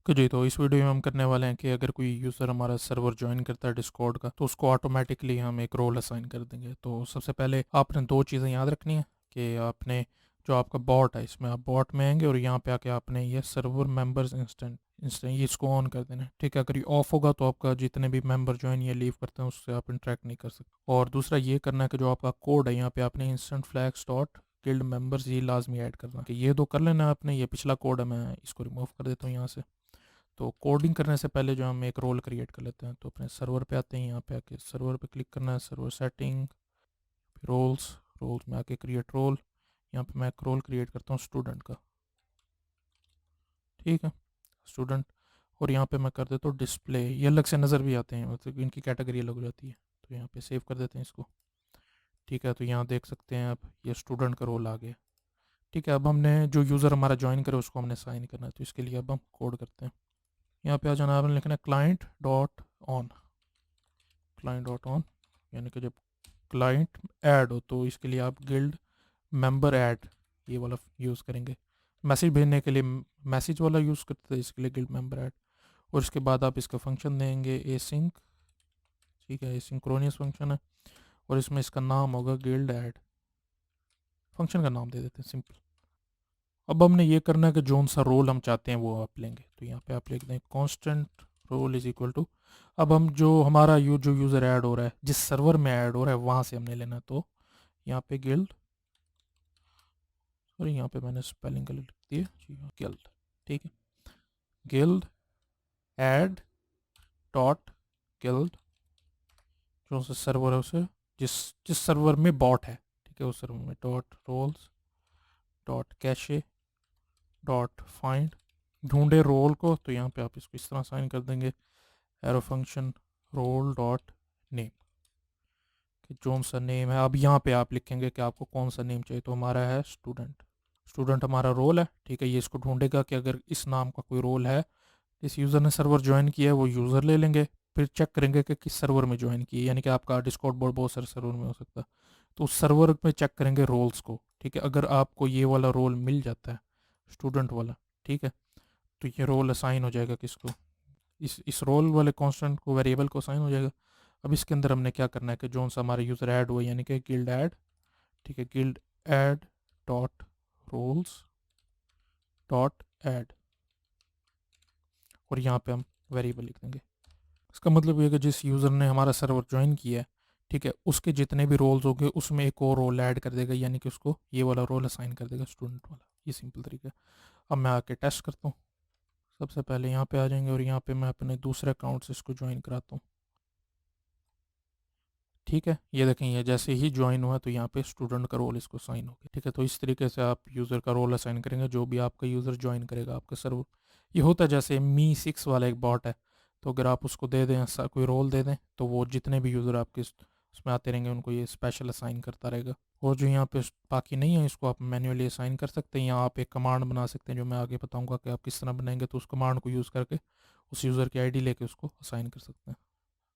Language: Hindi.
ओके जी, तो इस वीडियो में हम करने वाले हैं कि अगर कोई यूज़र हमारा सर्वर ज्वाइन करता है डिस्कॉर्ड का, तो उसको ऑटोमेटिकली हम एक रोल असाइन कर देंगे। तो सबसे पहले आपने दो चीज़ें याद रखनी है कि आपने जो आपका बॉट है इसमें आप बॉट में आएंगे और यहाँ पे आके आपने ये सर्वर मेंबर्स इंस्टेंट इंस्टेंट ये इसको ऑन कर देना है। ठीक है, अगर ये ऑफ होगा तो आपका जितने भी मेंबर ज्वाइन या लीव करते हैं उससे आप इंटरेक्ट नहीं कर सकते। और दूसरा ये करना है कि जो आपका कोड है यहाँ पे आपने instant flags dot guild members ये लाजमी ऐड करना है कि ये दो कर लेना है आपने। ये पिछला कोड है, मैं इसको रिमूव कर देता हूँ यहाँ से। तो कोडिंग करने से पहले जो हम एक रोल क्रिएट कर लेते हैं, तो अपने सर्वर पे आते हैं, यहाँ पे आके सर्वर पे क्लिक करना है, सर्वर सेटिंग, रोल्स, रोल्स में आके क्रिएट रोल। यहाँ पे मैं एक रोल क्रिएट करता हूँ स्टूडेंट का। ठीक है, स्टूडेंट। और यहाँ पे मैं कर देता हूँ डिस्प्ले, ये अलग से नज़र भी आते हैं, मतलब इनकी कैटेगरी अलग हो जाती है। तो यहाँ पे सेव कर देते हैं इसको। ठीक है, तो यहाँ देख सकते हैं आप ये स्टूडेंट का रोल आ गया। ठीक है, अब हमने जो यूज़र हमारा ज्वाइन करे उसको हमने साइन करना है, तो इसके लिए अब हम कोड करते हैं। यहाँ पे आ जाना, आपने लिखना है client dot on, client dot on, यानी कि जब क्लाइंट ऐड हो तो इसके लिए आप गिल्ड मेंबर ऐड ये वाला यूज़ करेंगे। मैसेज भेजने के लिए मैसेज वाला यूज़ करते थे, इसके लिए गिल्ड मेंबर ऐड। और इसके बाद आप इसका फंक्शन देंगे एसिंक। ठीक है, एसिंक्रोनियस फंक्शन है और इसमें इसका नाम होगा गिल्ड ऐड। फंक्शन का नाम दे देते हैं सिंपल। अब हमने ये करना है कि जोन सा रोल हम चाहते हैं वो आप लेंगे, तो यहाँ पे आप लिख दें constant role is equal to. अब हम जो हमारा जो यूज़र ऐड हो रहा है, जिस सर्वर में ऐड हो रहा है वहाँ से हमने लेना है। तो यहाँ पे गिल्ड, सॉरी यहाँ पे मैंने स्पेलिंग गलत लिख दी है जी, हाँ गिल्ड। ठीक है, गिल्ड ऐड डॉट गिल्ड, जो सा सर्वर है उसे, जिस जिस सर्वर में बॉट है, ठीक है, उस सर्वर में dot roles dot cache dot find, ढूंढे रोल को। तो यहाँ पे आप इसको इस तरह साइन कर देंगे, arrow function role dot name, कि जोन सा नेम है। अब यहाँ पे आप लिखेंगे कि आपको कौन सा नेम चाहिए, तो हमारा है स्टूडेंट। स्टूडेंट हमारा रोल है। ठीक है, ये इसको ढूंढेगा कि अगर इस नाम का कोई रोल है, इस यूज़र ने सर्वर ज्वाइन किया है, वो यूज़र ले लेंगे। फिर चेक करेंगे कि किस सर्वर में ज्वाइन किया है, यानी कि आपका डिस्कॉर्ड बोर्ड बहुत सारे सर्वर में हो सकता है, तो उस सर्वर में चेक करेंगे रोल्स को। ठीक है, अगर आपको ये वाला रोल मिल जाता है स्टूडेंट वाला, ठीक है, तो ये रोल असाइन हो जाएगा किसको, इस रोल वाले कांस्टेंट को, वेरिएबल को असाइन हो जाएगा। अब इसके अंदर हमने क्या करना है कि जोन सा हमारा यूज़र ऐड हुआ, यानी कि गिल्ड ऐड। ठीक है, guild add dot roles dot add, और यहाँ पे हम वेरिएबल लिख देंगे। इसका मतलब ये कि जिस यूज़र ने हमारा सर्वर ज्वाइन किया है, ठीक है, उसके जितने भी रोल्स होंगे उसमें एक और रोल ऐड कर देगा, यानी कि उसको ये वाला रोल असाइन कर देगा स्टूडेंट वाला। ये सिंपल तरीका है। अब मैं आके टेस्ट करता हूँ। सबसे पहले यहाँ पे आ जाएंगे और यहाँ पे मैं अपने दूसरे अकाउंट से इसको ज्वाइन कराता हूँ। ठीक है, ये देखें, ये जैसे ही ज्वाइन हुआ तो यहाँ पे स्टूडेंट का रोल इसको साइन हो गया। ठीक है, तो इस तरीके से आप यूज़र का रोल असाइन करेंगे जो भी आपका यूज़र ज्वाइन करेगा आपका सर्वर। ये होता है जैसे मी 6 वाला एक बॉट है, तो अगर आप उसको दे दें ऐसा कोई रोल दे दें, तो वो जितने भी यूज़र आपके उसमें आते रहेंगे उनको ये स्पेशल असाइन करता रहेगा। और जो यहाँ पे बाकी नहीं है, इसको आप मैन्युअली असाइन कर सकते हैं, या आप एक कमांड बना सकते हैं जो मैं आगे बताऊँगा कि आप किस तरह बनाएंगे। तो उस कमांड को यूज़ करके उस यूज़र की आईडी लेके उसको असाइन कर सकते हैं।